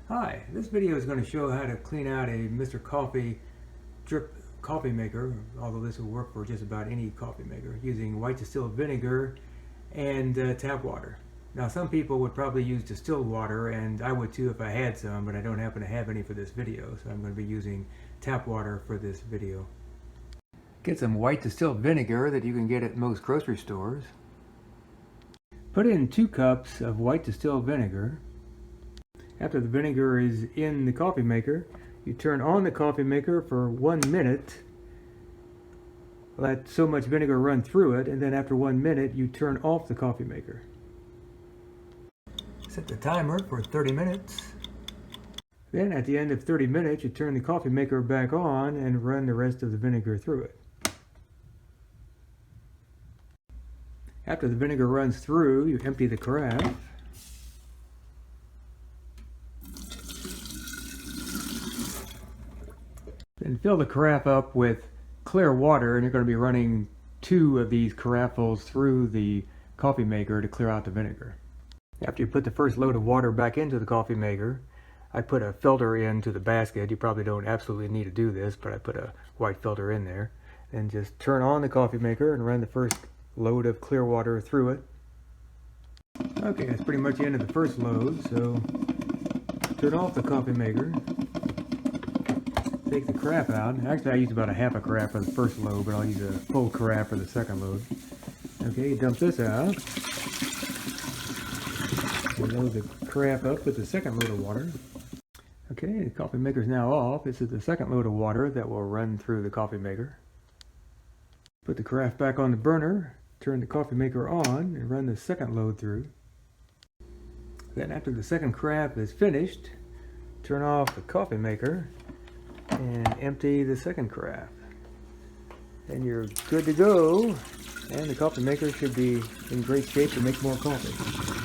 Hi, this video is going to show how to clean out a Mr. Coffee drip coffee maker, although this will work for just about any coffee maker, using white distilled vinegar and tap water. Now some people would probably use distilled water, and I would too if I had some, but I don't happen to have any for this video, so I'm going to be using tap water for this video. Get some white distilled vinegar that you can get at most grocery stores. Put in 2 cups of white distilled vinegar. After the vinegar is in the coffee maker, you turn on the coffee maker for 1 minute. Let so much vinegar run through it, and then after 1 minute you turn off the coffee maker. Set the timer for 30 minutes. Then at the end of 30 minutes you turn the coffee maker back on and run the rest of the vinegar through it. After the vinegar runs through, you empty the carafe. Then fill the carafe up with clear water, and you're going to be running 2 of these carafelfuls through the coffee maker to clear out the vinegar. After you put the first load of water back into the coffee maker, I put a filter into the basket. You probably don't absolutely need to do this, but I put a white filter in there. Then just turn on the coffee maker and run the first load of clear water through it. Okay, that's pretty much the end of the first load, so turn off the coffee maker. Take the carafe out. Actually, I used about a half a carafe for the first load, but I'll use a full carafe for the second load. Okay, dump this out. And load the carafe up with the second load of water. Okay, the coffee maker is now off. This is the second load of water that will run through the coffee maker. Put the carafe back on the burner, turn the coffee maker on, and run the second load through. Then after the second carafe is finished, turn off the coffee maker and empty the second carafe. Then you're good to go, and the coffee maker should be in great shape to make more coffee.